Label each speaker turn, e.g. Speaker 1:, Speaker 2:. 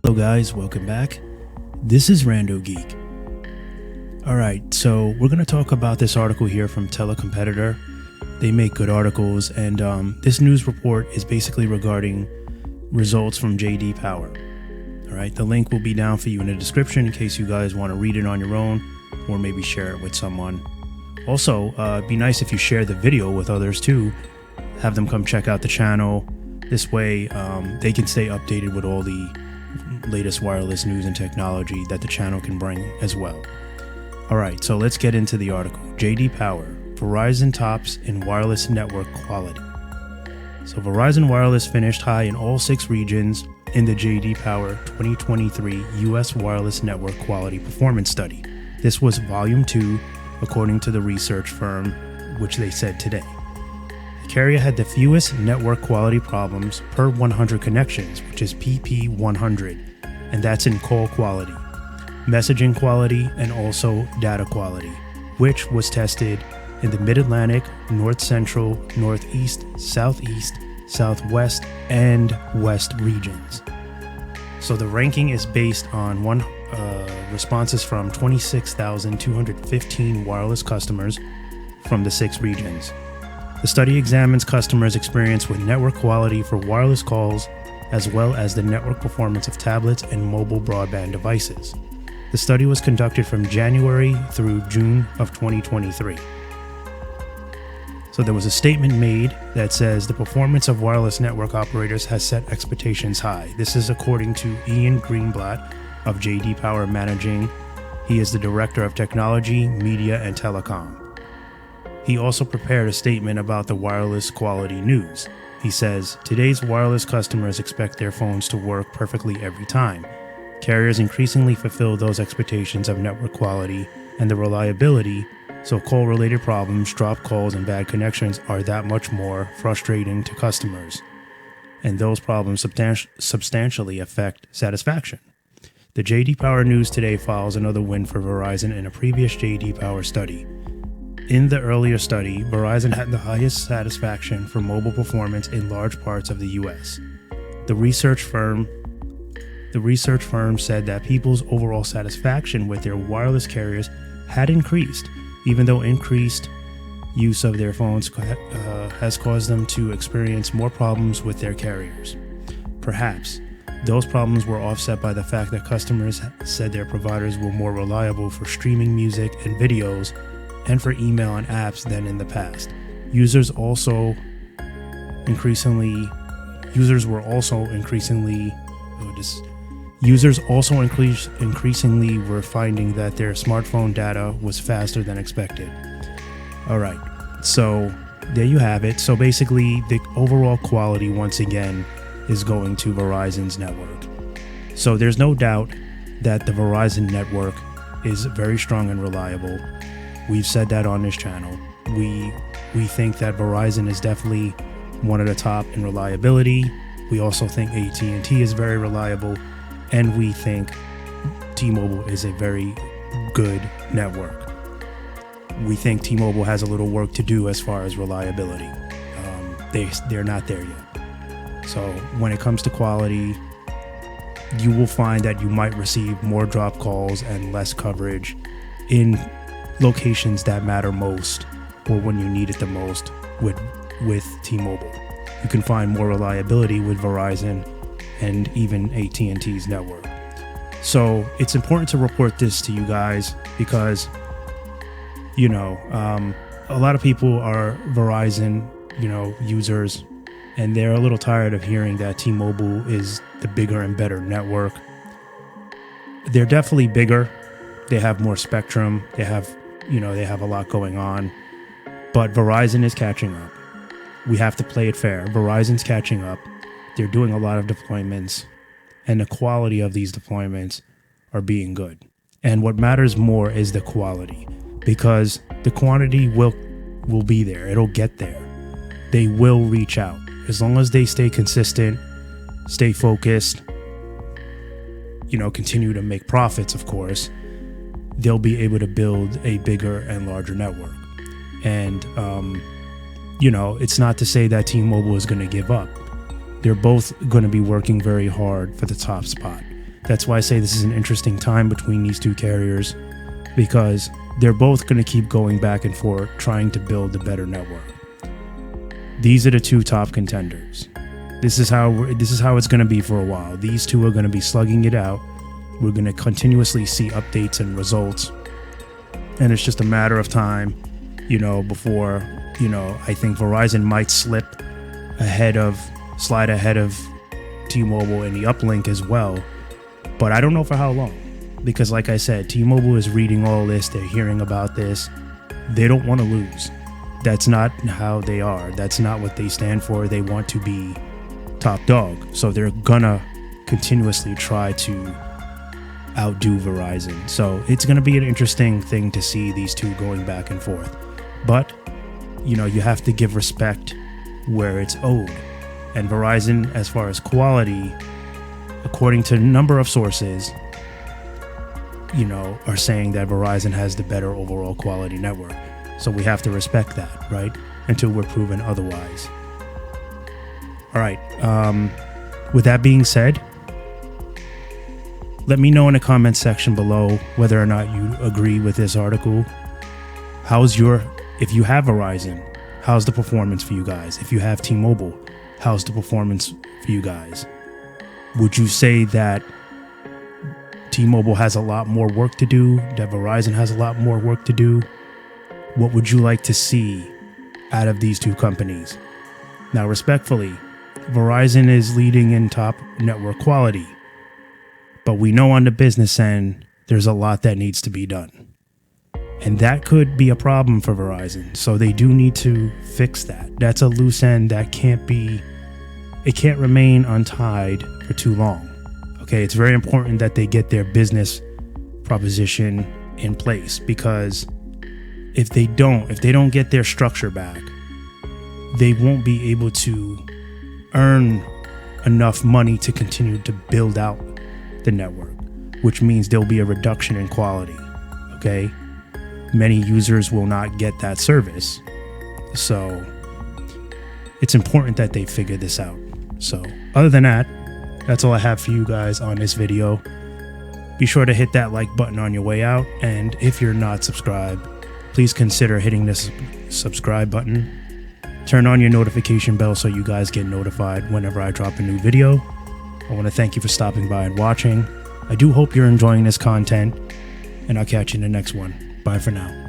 Speaker 1: Hello guys, welcome back. This is RandoGEEK. Alright, so we're going to talk about this article here from Telecompetitor. They make good articles, and this news report is basically regarding results from JD Power. Alright, the link will be down for you in the description in case you guys want to read it on your own or maybe share it with someone. Also, it'd be nice if you share the video with others too. Have them come check out the channel. This way they can stay updated with all the latest wireless news and technology that the channel can bring as well. Alright, so let's get into the article. JD Power, Verizon tops in wireless network quality. So Verizon Wireless finished high in all 6 regions in the JD Power 2023 US Wireless Network Quality Performance Study. This was Volume 2, according to the research firm, which they said today. The carrier had the fewest network quality problems per 100 connections, which is PP100, and that's in call quality, messaging quality, and also data quality, which was tested in the Mid-Atlantic, North Central, Northeast, Southeast, Southwest, and West regions. So the ranking is based on responses from 26,215 wireless customers from the 6 regions. The study examines customers' experience with network quality for wireless calls, as well as the network performance of tablets and mobile broadband devices. The study was conducted from January through June of 2023. So there was a statement made that says the performance of wireless network operators has set expectations high. This is according to Ian Greenblatt of JD Power Managing. He is the Director of Technology, Media, and Telecom. He also prepared a statement about the wireless quality news. He says, today's wireless customers expect their phones to work perfectly every time. Carriers increasingly fulfill those expectations of network quality and the reliability, so call-related problems, dropped calls, and bad connections are that much more frustrating to customers. And those problems substantially affect satisfaction. The JD Power News today follows another win for Verizon in a previous JD Power study. In the earlier study, Verizon had the highest satisfaction for mobile performance in large parts of the US. The research firm said that people's overall satisfaction with their wireless carriers had increased, even though increased use of their phones has caused them to experience more problems with their carriers. Perhaps those problems were offset by the fact that customers said their providers were more reliable for streaming music and videos and for email and apps than in the past. Users were also increasingly were finding that their smartphone data was faster than expected. All right, so there you have it. So basically, the overall quality once again is going to Verizon's network. So there's no doubt that the Verizon network is very strong and reliable. We've said that on this channel. We think that Verizon is definitely one of the top in reliability. We also think at&t is very reliable, and we think T-Mobile is a very good network. We think T-Mobile has a little work to do as far as reliability. They're not there yet. So when it comes to quality, you will find that you might receive more drop calls and less coverage in locations that matter most or when you need it the most with T-Mobile. You can find more reliability with Verizon and even at&t's network. So it's important to report this to you guys because, a lot of people are Verizon, users, and they're a little tired of hearing that T-Mobile is the bigger and better network. They're definitely bigger. They have more spectrum. They have a lot going on, but Verizon is catching up. We have to play it fair. Verizon's catching up. They're doing a lot of deployments, and the quality of these deployments are being good. And what matters more is the quality, because the quantity will be there. It'll get there. They will reach out. As long as they stay consistent, stay focused, continue to make profits, of course, they'll be able to build a bigger and larger network. And, it's not to say that T-Mobile is going to give up. They're both going to be working very hard for the top spot. That's why I say this is an interesting time between these two carriers, because they're both going to keep going back and forth trying to build a better network. These are the two top contenders. This is how it's going to be for a while. These two are going to be slugging it out. We're going to continuously see updates and results, and it's just a matter of time, before, I think Verizon might slide ahead of T-Mobile in the uplink as well, but I don't know for how long, because like I said, T-Mobile is reading all this, they're hearing about this, they don't want to lose. That's not how they are. That's not what they stand for. They want to be top dog, so they're gonna continuously try to outdo Verizon. So it's going to be an interesting thing to see these two going back and forth. But, you have to give respect where it's owed. And Verizon, as far as quality, according to a number of sources, are saying that Verizon has the better overall quality network. So we have to respect that, right? Until we're proven otherwise. All right. With that being said, let me know in the comments section below whether or not you agree with this article. If you have Verizon, how's the performance for you guys? If you have T-Mobile, how's the performance for you guys? Would you say that T-Mobile has a lot more work to do, that Verizon has a lot more work to do? What would you like to see out of these two companies? Now, respectfully, Verizon is leading in top network quality. But we know on the business end, there's a lot that needs to be done. And that could be a problem for Verizon. So they do need to fix that. That's a loose end that can't remain untied for too long. Okay, it's very important that they get their business proposition in place, because if they don't get their structure back, they won't be able to earn enough money to continue to build out the network, which means there'll be a reduction in quality. Okay, many users will not get that service, so it's important that they figure this out. So other than that, that's all I have for you guys on this video. Be sure to hit that like button on your way out, and if you're not subscribed, please consider hitting this subscribe button. Turn on your notification bell so you guys get notified whenever I drop a new video. I want to thank you for stopping by and watching. I do hope you're enjoying this content, and I'll catch you in the next one. Bye for now.